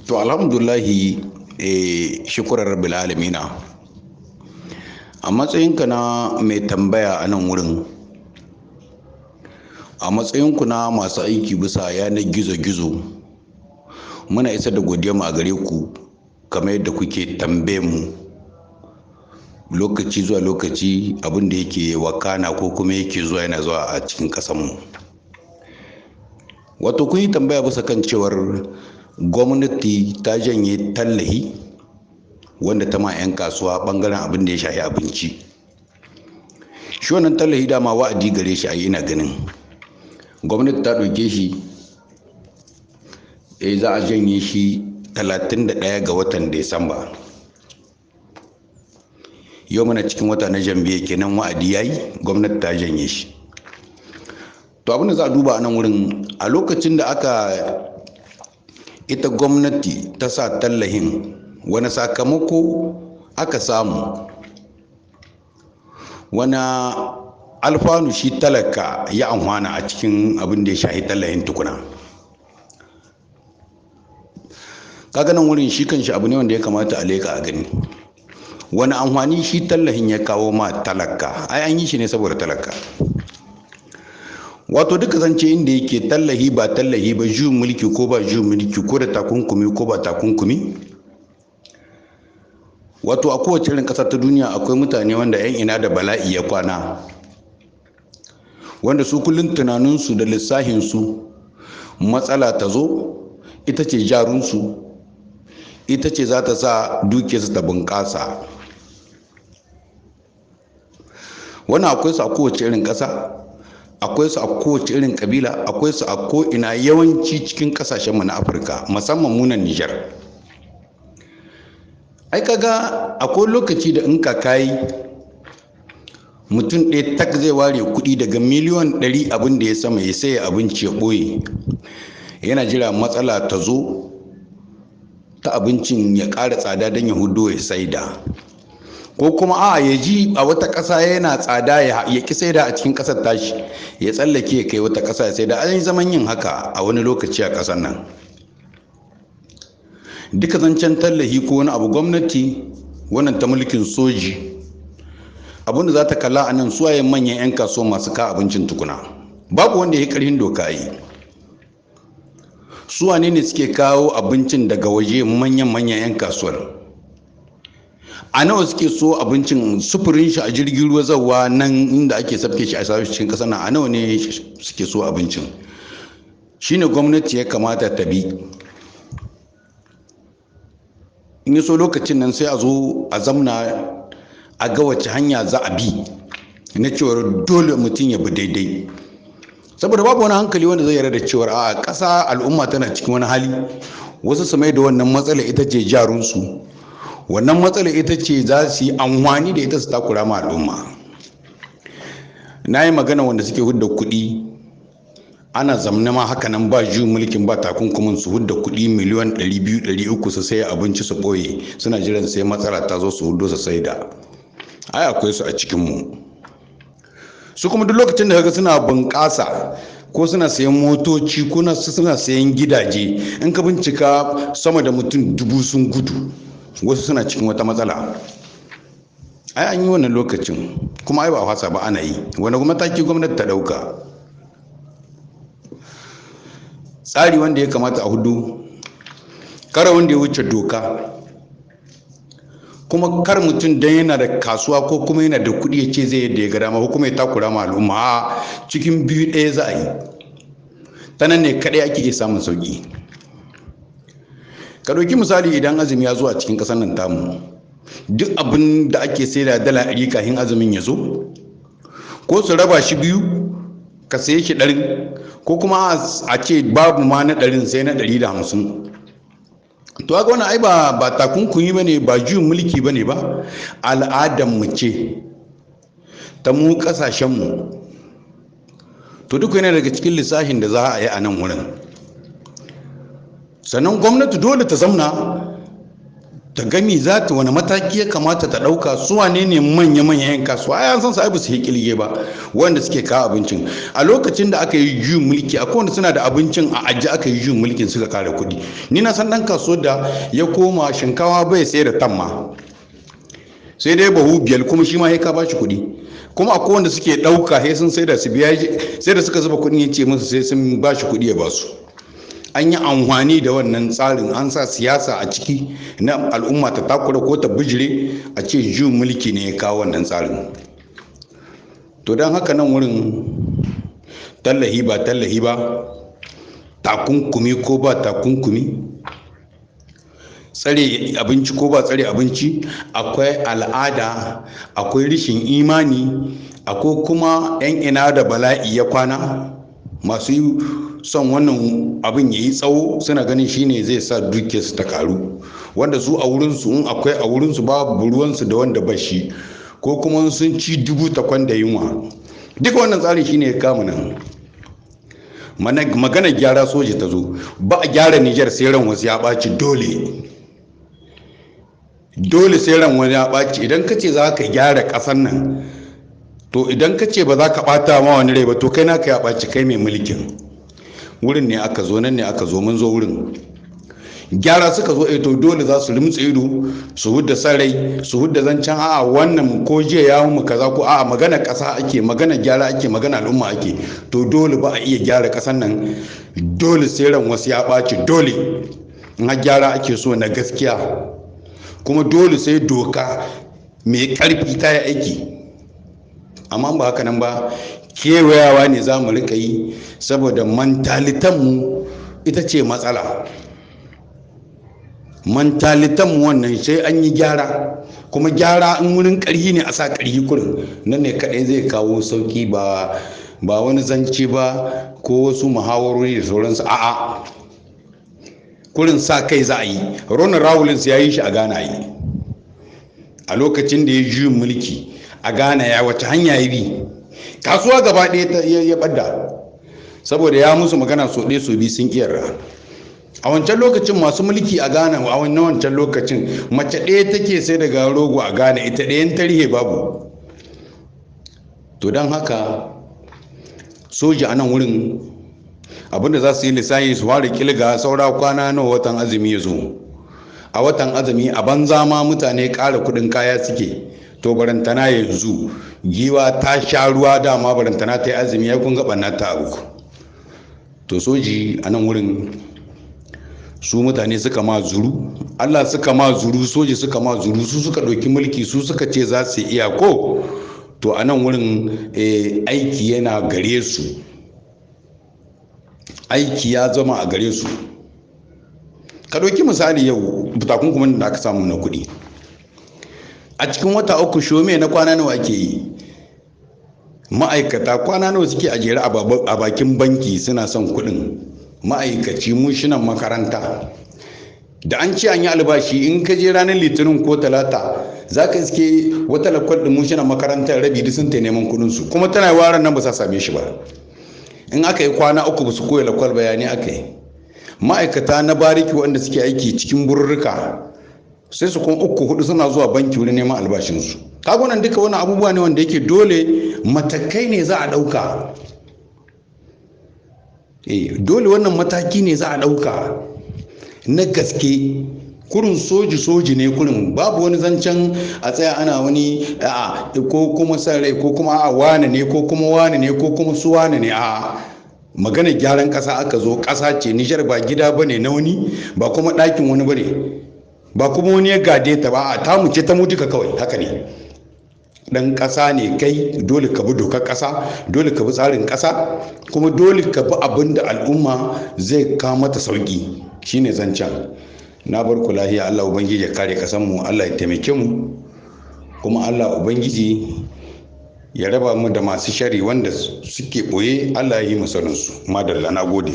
To alhamdulahi shukrar rabbil alamina. A matsayinka na mai tambaya a nan wurin, a matsayinku na masu aiki bisa yanar gizo-gizo, muna isar da godiyarmu a gare ku kamar yadda kuke tambaye mu lokaci zuwa lokaci abin da yake wakana ko kuma yake zuwa yana zuwa a cikin ƙasarmu. Wato kun yi tambaya bisa kan cewar gwamnati ta janye tallahi wanda ta ma 'yan kasuwa bangaren abin da ya shafi abinci. Shi wannan tallahi dama wa'adi gare shi a ina ganin gwamnati ta ɗauke shi za a janye shi 31 ga watan Desamba. Yau muna cikin wata na Janvier kenan wa'adi yayi, gwamnati ta janye shi. To abin da za a duba a nan wurin, a lokacin da ita gwamnati ta sa tallahin, wani sakamako aka samu, wani alfanu shi talaka ya amfana a cikin abin da ya shahi tallahin tukuna. Kaga nan wurin shi kanshi abu ne wanda ya kamata a leka a gani. Wani amfani shi tallahin ya kawo ma talaka? Ai an yi shi ne saboda talaka. Wato duka zance inda yake tallahi ba tallahi ba, juyin mulki ko ba juyin mulki, ko da takunkumi ko ba takunkumi, wato a kowace irin ƙasa ta duniya akwai mutane wanda 'yan ina da bala'i ya kwana, wanda su kullum tunaninsu da lissahinsu matsala ta zo ita ce jarunsu, ita ce za ta sa dukiyarsu ta bunƙasa. Wannan akwai su a kowace irin ƙasa, akwai su a kowace irin kabila, akwai su a ko'ina, yawanci cikin kasashenmu na Afirka, musamman munan Nijar. Ai kaga akwai lokaci da in ka kai mutum ɗaya tak zai ware kuɗi daga miliyon 100 abin da ya sama ya sayi abinci ya ɓoye, yana jira matsala ta zo ta abincin ya ƙara tsada don ya hudo ya saida, ko kuma ya ji a wata ƙasa yana tsada ya ƙi saida a cikin ƙasar tashi, ya tsallake ya kai wata ƙasa ya saida. An yi zaman yin haka a wani lokaci a ƙasar nan. Duka zancen tallahi ko wani abu, gwamnati wannan ta mulkin soji, abinda za ta kalla a nan suwaye manyan 'yan kasuwa masu ka abincin tukuna. Babu wanda ya yi ƙarfin doka yi. Suwane ne suke kawo abincin daga waje, manyan 'yan kasuwar? A nawa suke so abincin, sufurin shi a jirgin ruwa zawa nan inda ake sabke shi a cikin ƙasar nan, a nawa ne suke so abincin? Shine gwamnati ya kamata ta bi. In yi so lokacin nan sai a zo a zamna a ga wace hanya za a bi na cewar dole mutum ya bi daidai, saboda babu wani hankali wanda zai yarda da cewar a ƙasa al'umma tana cikin wani hali, wasu su mai da wannan matsala ita ce jarunsu, wannan matsala ita ce za su yi amfani da ita su takura ma al'umma. Na yi magana wanda suke hudda kuɗi, ana zamna ma haka nan ba juyin mulkin ba takunkumin, su hudda kuɗi miliyan 200-300 su sai abinci su ɓoye, suna jiran sai matsala ta zo su hudo su saida. Ai akwai su a cikinmu. Su kuma duk lokacin da kaga suna bunƙasa ko suna sayan motoci ko suna sayan gidaje, in ka bincika sama da mutum 1000 sun gudu, wasu suna cikin wata matsala. Ai an yi wannan lokacin kuma ai ba fasa ba, ana yi. Wani mataki gwamnati ta ɗauka? Tsari wanda ya kamata a hudu, kar wanda ya wuce doka, kuma kar mutum dan yana da kasuwa ko kuma yana da kuɗi ya ce zai yadda ya ga dama ko kuma ya takura ma al'umma. Cikin biyu ɗaya za a yi, ta nan ne kaɗai ake iya samun sauƙi. Ka ɗauki misali, idan azumi ya zo a cikin ƙasar nan tamu, duk abin da ake saida dala 100 kafin azumin ya zo, ko su raba shi biyu ka saye shi 100, ko kuma a ce babu ma na 100 sai na 150. To haka wannan ai ba takunkumi bane, ba juyin mulki bane ba, al'adar mu ce ta mu kasashen mu. To duk yana daga cikin lissafin da za a yi a nan wurin. Sannan gwamnati dole ta zamna ta gami za ta wani mataki ya kamata ta ɗauka, su wane ne manya-manyan 'yan kasuwa. Ai an san su, ai ba su yi kilge ba wanda suke kawo abincin. A lokacin da aka yi juyin mulki akwai wanda suna da abincin a ajiye, aka yi juyin mulkin suka kare kuɗi. Ni na san ɗan kasuwar da ya koma shinkawa bai sai da tamma, sai dai bahu biyar, kuma shi ma ya ka bashi kuɗi. Kuma akwai wanda suke ɗauka sai sun sai da su biya, sai da suka zuba kuɗin ya ce musu sai sun bashi kuɗi ya basu. An yi amfani da wannan tsarin, an sa siyasa a ciki na al'umma ta takura ko ta bijire, a ce juyin mulki ne ya kawo wannan tsarin. To don haka nan wurin tallahi ba tallahi ba, takunkumi ko ba takunkumi, tsare abinci ko ba tsare abinci, akwai al'ada, akwai rishin imani, akwai kuma 'yan ina da bala'i ya kwana, masu son wannan abin ya yi tsawo, suna ganin shine zai sa dukiyarsu ta karu, wanda su a wurinsu, in akwai a wurinsu babu ruwansu da wanda ba shi, ko kuma sun ci dubu takwan da yunwa. Duka wannan tsarin shine ya kama nan. Magana gyara soja ta zo, ba a gyara Nijar sai ran wasu ya ɓaci, dole sai ran wani ya ɓaci. Idan ka ce za ka gyara ƙasar nan, to idan ka ce ba za ka ɓata ma wani rai ba, to kai naka ya ɓaci, kai mai mulkin. Wurin ne aka zo, nan ne aka zo, mun zo wurin gyara suka zo. To dole za su rimtsa ido, su hudda sarai, su hudda zancen a'a wannan ko jiya ya mu kaza, ko a'a magana ƙasa ake, magana gyara ake, magana al'umma ake. To dole ba a iya gyara ƙasar nan, dole sai ran wasu ya ɓaci, dole in har gyara ake so na gaskiya, kuma dole sai doka mai ƙarfi ta yi aiki. Amma ba haka nan ba, kewayawa ne za mu rika yi, saboda mentalitanmu ita ce matsala. Mentalitanmu wannan sai an yi gyara, kuma gyara in wurin ƙarhi ne a sa ƙarhi kurin, nan ne kaɗai zai kawo sauƙi, ba wani zance ba ko wasu muhawarori da sauransu. A'a, kurin sa kai za a yi. Ronald Rawlins ya yi shi a Ghana yi, a lokacin da ya juyin mulki a Ghana, ya wace hanya ya bi? Kasuwa gaba ɗaya ya ɓadda, saboda ya musu magana so ɗaya so biyu sun kiyarra. A wancan lokacin masu mulki a Ghana, a wancan lokacin mace ɗaya take sai daga rogo a Ghana, ita ɗayan tarihe babu. To don haka soja a nan wurin abinda za su yi lissafi, su fara kilga saura kwana nawa watan azumi ya zo. A watan azumi a banza ma mutane ƙara kuɗin kaya suke, to barantana yanzu giwa ta sha ruwa, dama barantana ta yi azumi, ya kun ga na ta abu. To soji a nan wurin su mutane suka ma zuru, Allah suka ma zuru, soji suka ma zuru, su suka ɗauki mulki, su suka ce za su iya ko. To a nan wurin aiki yana gare su, aiki ya zama a gare su. Ka ɗauki misali yau takunkumin da aka samu na kuɗi, a cikin wata uku shome na kwana nawa ake yi? Ma'aikata kwana nawa suke a jere a bakin banki suna son kuɗin? Ma'aikaci, mushinan makaranta, da an ce an yi albashi, in ka je ranar litinin ko talata za ka iske wata lakwal da mushinan makarantar rabi duk sun ta neman kuɗinsu, kuma tana waran nan ba sa same shi ba. In aka yi kwana uku ba su koya lakwal bayani aka yi. Ma'aikata na bariki wanda suke aiki cikin bururruka, sai su kuma 3-4 suna zuwa banki wurin neman albashinsu. Kaga wannan duka wani abubuwa ne wanda yake dole matakai ne za a ɗauka. Dole wannan mataki ne za a ɗauka na gaske. Kurin soji ne kurin, babu wani zancen a tsaya ana wani a'a ko kuma sarai ko kuma a'a wane ne ko kuma wane ne ko kuma su wane ne. A'a, magana gyaran ƙasa aka zo. Ƙasa ce, Nijar ba gida bane na wani, ba kuma ɗakin wani bane, ba kuma wani ya gade ta ba. A tamu ce ta mu duka kawai, haka ne. Dan ƙasa ne kai, dole ka bi dokar ƙasa, dole ka bi tsarin ƙasa, kuma dole ka bi abin da al'umma zai kawo mata sauƙi. Shine zancen. Na bar ku lahiya. Allah ubangiji ya kare ƙasarmu, Allah ya taimake mu, kuma Allah ubangiji ya raba mu da masu shari wanda suke ɓoye. Allah ya yi mu saninsu. Madalla, na gode.